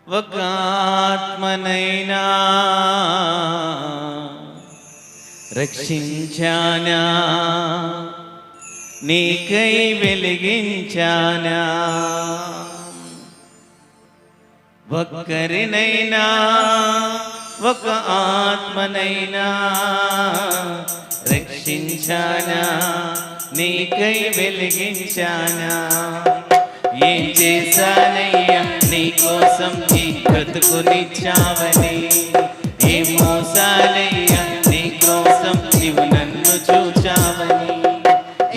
ఒక ఆత్మనైనా రక్షించానా, నీకై వెలిగించానా. ఒక్కరినైనా ఒక ఆత్మనైనా రక్షించానా, నీకై వెలిగించానా. ఏం చేశానయ్యా నీకోసం ఈ బ్రతుకునిచ్చావని, ఏ మోసాలయ్యా నీకోసం నీవు నన్ను చూచావని.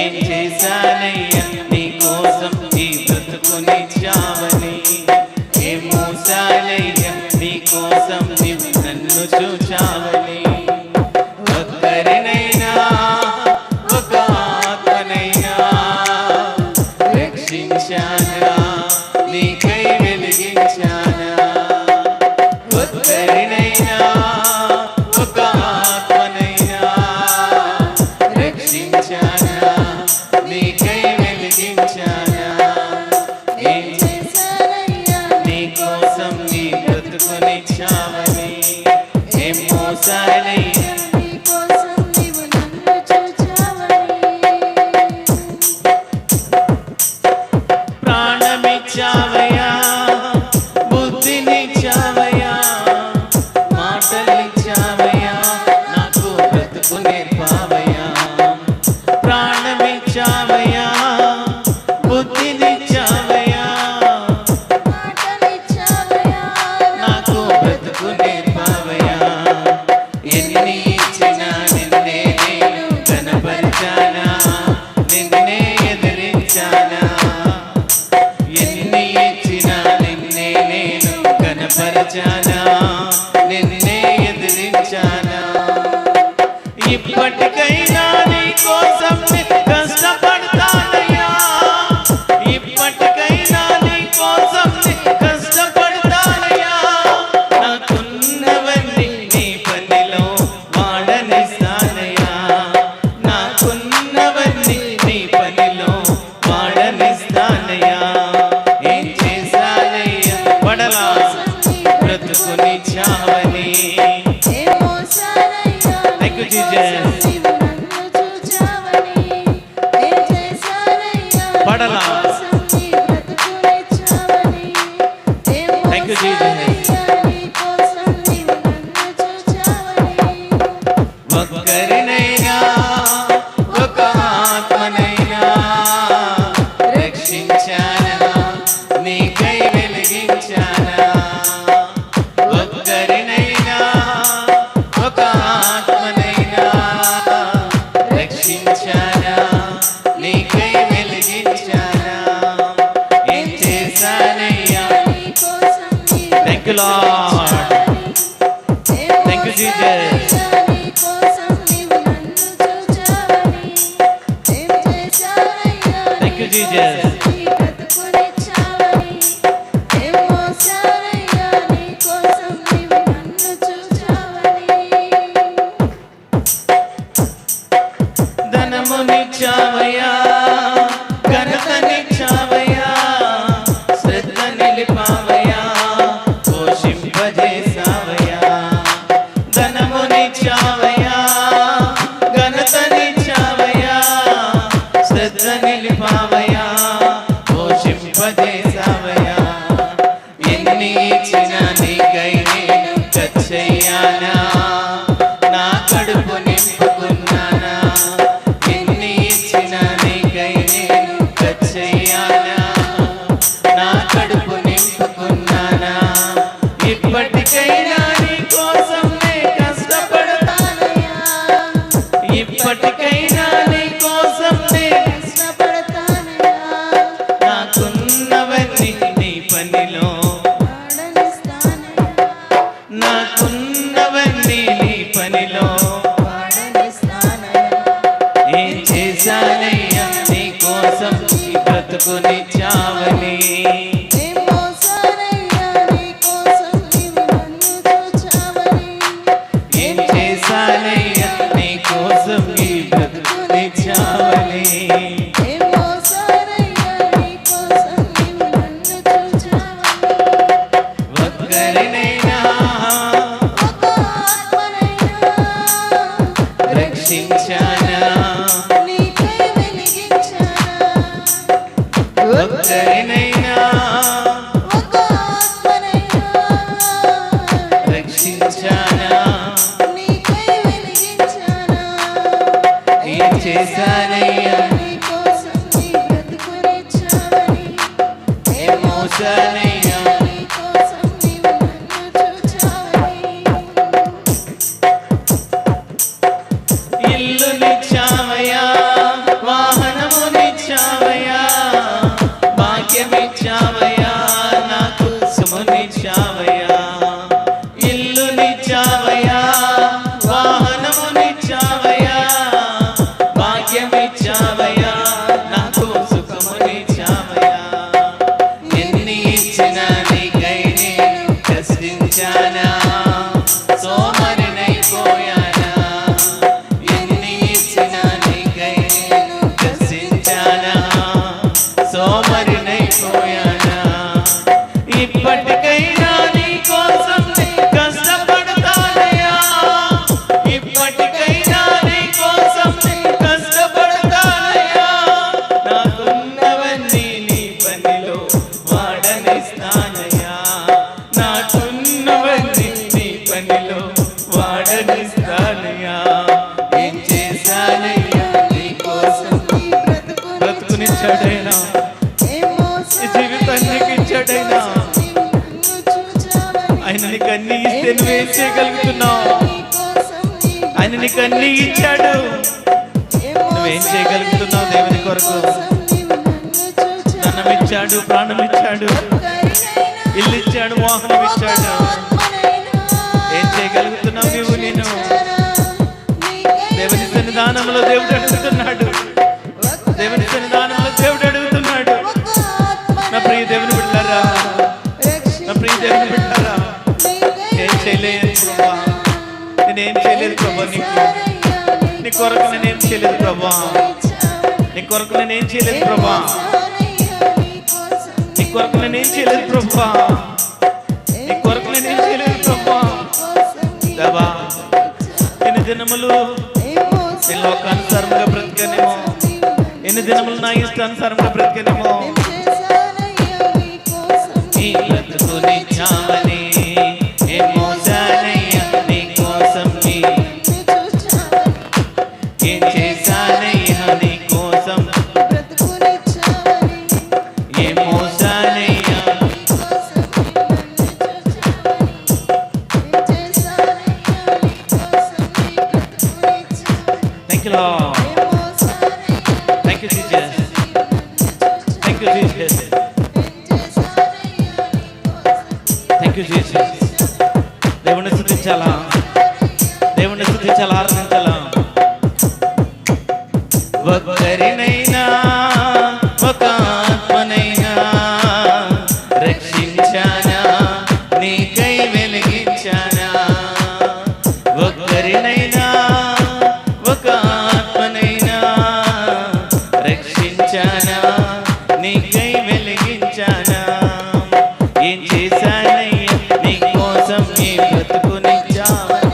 ఏం చేశానయ్యా నీకోసం ఈ బ్రతుకునిచ్చావని, ఏ మోసాలయ్యా నీకోసం నీవు నన్ను చూచావని. ఒక్కరినైనా ఒక ఆత్మనైనా రక్షించానా, నీకై వెలిగించానా. ఒక్కరినైనా ఒక ఆత్మనైనా రక్షించానా, నీకై వెలిగించానా. ఏం చేశానయ్యా నీకోసం నీ బ్రతుకునిచ్చావని, ఏం మోసాలయ్యా నీకోసం నీవు నన్ను చూచావని. ప్రాణమిచ్చావయ్యా, బుద్ధినిచ్చావయ్యా, మాటలిచ్చావయ్యా, నాకు బ్రతుకు నేర్పావయ్యా. ప్రాణమిచ్చావయ్యా, బుద్ధినిచ్చావయ్యా, మాటలిచ్చావయ్యా, నాకు బ్రతుకు నేర్పావయ్యా. ఎన్ని ఇచ్చినా నిన్నే నేను కనపరిచానా, నిన్నే ఎదిరించానా. ఎన్ని ఇచ్చినా నిన్నే నేను కనపరిచానా, నిన్నే ఎదిరించానా. ఇప్పటికైనా నీ కోసం కష్టపడతానయ్యా, ఇప్పటికైనా నీ కోసం కష్టపడతానయ్యా. నాకున్నవన్నీ నీ పనిలో వాడనిస్తానయ్యా, నాకున్నవన్నీ నీ పనిలో వాడనిస్తానయ్యా. ఏం చేశానయ్యా పడలా బ్రతుకునిచ్చావని. Thank you, Jesus. పడలా. Thank you, Jesus. ఒక్కరినైనా ఒక ఆత్మనైనా రక్షించానా, నీకై వెలిగించానా. ఒక్కరినైనా ఒక ఆత్మనైనా రక్షించానా, నీకై వెలిగించానా. ఏం చేశానయ్యా. Thank you, Lord. Thank you, Jesus. Thank you, Jesus. ధనమునిచ్చావయ్యా, ఘనతనిచ్చావయ్యా, శ్రద్ధ నిలిపావయ్యా, పోషింపజేశావయ్యా. ధనమునిచ్చావయ్యా, ఘనతనిచ్చావయ్యా, శ్రద్ధ నిలిపావయ్యా, పోషింపజేశావయ్యా. ఎన్ని ఇచ్చినా నీకై నేను ఖర్చయ్యానా, నా కడుపు నింపుకున్నానా. ఎన్ని ఇచ్చినా నీకై నేను ఖర్చయ్యానా, నా కడుపు నింపుకున్నానా. ఇప్పటికైనా నీకోసం నే కష్టపడతానయ్యా, ఇప్పటికైనా నీకోసం నే కష్టపడతానయ్యా. నాకున్నవన్నీ నీ పనిలో ఇప్పటికైనా నీ కోసం కష్టపడతానయ్యా, ఇప్పటికైనా నీ కోసం కష్టపడతానయ్యా, నాకున్నవన్నీ నీ పనిలో వాడనిస్తానయ్యా, నాకున్నవన్నీ నీ పనిలో వాడనిస్తానయ్యా. ఏం చేశానయ్యా నీ కోసం, బ్రతుకునిచ్చాడైనా, ఈ జీవితాన్ని నీకు ఇచ్చాడైనా. ఆయన నీకు అన్ని ఇస్తే నువ్వేం చేయగలుగుతున్నావు? ఆయన నీకు అన్ని ఇచ్చాడు, నువ్వేం చేయగలుగుతున్నావు? దేవుని కొరకు ధనం ఇచ్చాడు, ప్రాణం ఇచ్చాడు, ఇల్లు ఇచ్చాడు, వాహనం ఇచ్చాడు. ఏం చేయగలుగుతున్నావు నువ్వు? నేను దేవుని సన్నిధానంలో దేవుడు అడుగుతున్నాడు, దేవుని సన్నిధానంలో దేవుడు అడుగుతున్నాడు. నా ప్రియ దేవుని బిడ్డలారా, నా ప్రియ దేవుని బిడ్డలారా, ఏం చేయలేదు ప్రభా, నేనేం చేయలేదు ప్రభా, నీ కొరకు నేనేం చేయలేదు ప్రభా, నీ కొరకు నేనేం చేయలేదు ప్రభా, నీ కొరకు నేనేం చేయలేదు ప్రభా, నీ కొరకు నేనేం చేయలేదు ప్రభా. దేవా, ఎన్ని దినములు నీ లోకానుసారంగా బ్రతికనేమో, ఎన్ని దినములు నా ఇష్టానుసారంగా బ్రతికనేమో. నీ బ్రతుకునిచ్చావని ఏం మోసానయ్యా నీ కోసం, ఏం చేశానయ్యా నీ కోసం, ఏం మోసానయ్యా. Thank you Lord, thank you Jesus, thank you Jesus, thank you Jesus. దేవుని స్తుతించాలా, దేవుని స్తుతించాలా, ఆరాధించాలా. ఒక్కరినైనా ఒక ఆత్మనైనా రక్షించానా, నీకై వెలిగించానా. ఒక్కరినైనా ఒక ఆత్మనైనా రక్షించానా, నీకై వెలిగించానా. ఏం చేశానయ్యా నీ కోసం, నీ బ్రతుకునిచ్చావని.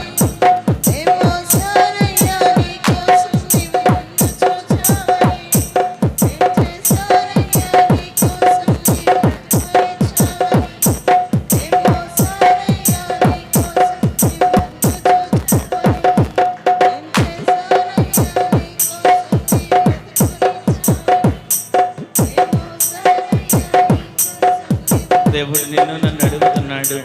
దేవుడు నిన్ను నన్ను అడుగుతున్నాడు,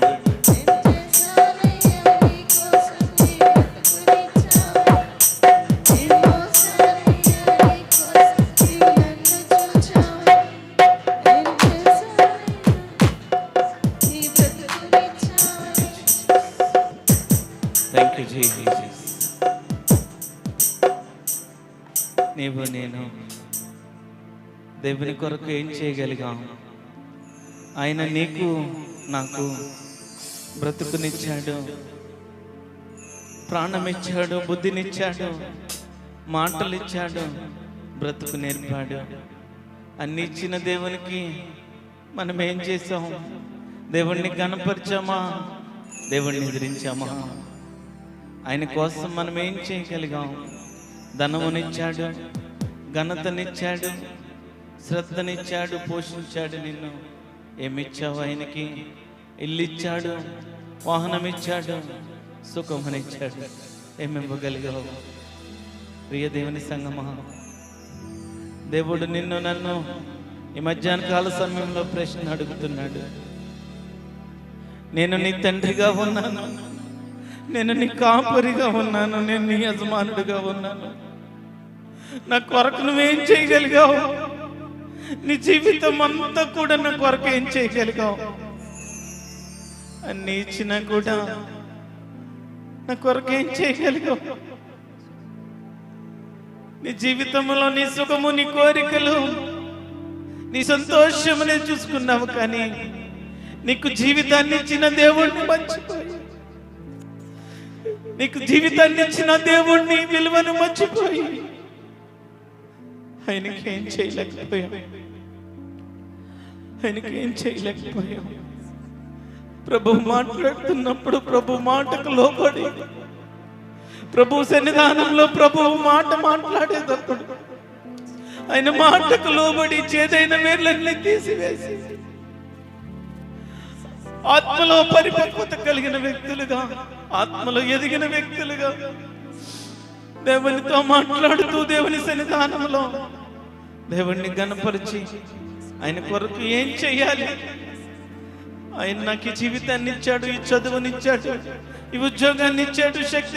థ్యాంక్ యూ జీసస్. నీవు నేను దేవుని కొరకు ఏం చేయగలిగాం? ఆయన నీకు నాకు బ్రతుకునిచ్చాడు, ప్రాణమిచ్చాడు, బుద్ధినిచ్చాడు, మాటలు ఇచ్చాడు, బ్రతుకు నేర్పాడు. అన్ని ఇచ్చిన దేవునికి మనం ఏం చేసాం? దేవుణ్ణి గణపరిచామా? దేవుణ్ణి ఎదిరించామా? ఆయన కోసం మనం ఏం చేయగలిగాం? ధనమునిచ్చాడు, ఘనతనిచ్చాడు, శ్రద్ధనిచ్చాడు, పోషించాడు. నిన్ను ఏమిచ్చావు? ఆయనకి ఇల్లు ఇచ్చాడు, వాహనం ఇచ్చాడు, సుఖమునిచ్చాడు. ఏమివ్వగలిగావు? ప్రియ దేవుని సంగమా, దేవుడు నిన్ను నన్ను ఈ మధ్యాహ్న కాల సమయంలో ప్రశ్న అడుగుతున్నాడు. నేను నీ తండ్రిగా ఉన్నాను, నేను నీ కాపరిగా ఉన్నాను, నేను నీ యజమానుడిగా ఉన్నాను. నా కొరకు నువ్వేం చేయగలిగావు? నీ జీవితం అంతా కూడా నా కొరకు ఏం చేయగలిగావు? అన్ని ఇచ్చినా కూడా నా కొరకు ఏం చేయగలిగావు? నీ జీవితంలో నీ సుఖము, నీ కోరికలు, నీ సంతోషమునే చూసుకున్నావు, కానీ నీకు జీవితాన్ని ఇచ్చిన దేవుణ్ణి మర్చిపోయి, నీకు జీవితాన్ని ఇచ్చిన దేవుణ్ణి విలువను మర్చిపోయి ఆయనకి ఏం చేయలేకపోయావు, ఆయనకి ఏం చేయలేకపోయావు. ప్రభు మాట్లాడుతున్నప్పుడు ప్రభు మాటకు లోబడి, ప్రభు సన్నిధానంలో ప్రభు మాట మాట్లాడేటప్పుడు ఆయన మాటకు లోబడి చేదైన వేర్లన్నీ తీసివేసి ఆత్మలో పరిపక్వత కలిగిన వ్యక్తులుగా, ఆత్మలో ఎదిగిన వ్యక్తులుగా దేవునితో మాట్లాడుతూ దేవుని సన్నిధానంలో దేవుణ్ణి గణపరిచి ఆయన కొరకు ఏం చెయ్యాలి, ఆయన నాకు ఈ జీవితాన్ని ఇచ్చాడు, ఈ చదువునిచ్చాడు, ఈ ఉద్యోగాన్ని ఇచ్చాడు, శక్తి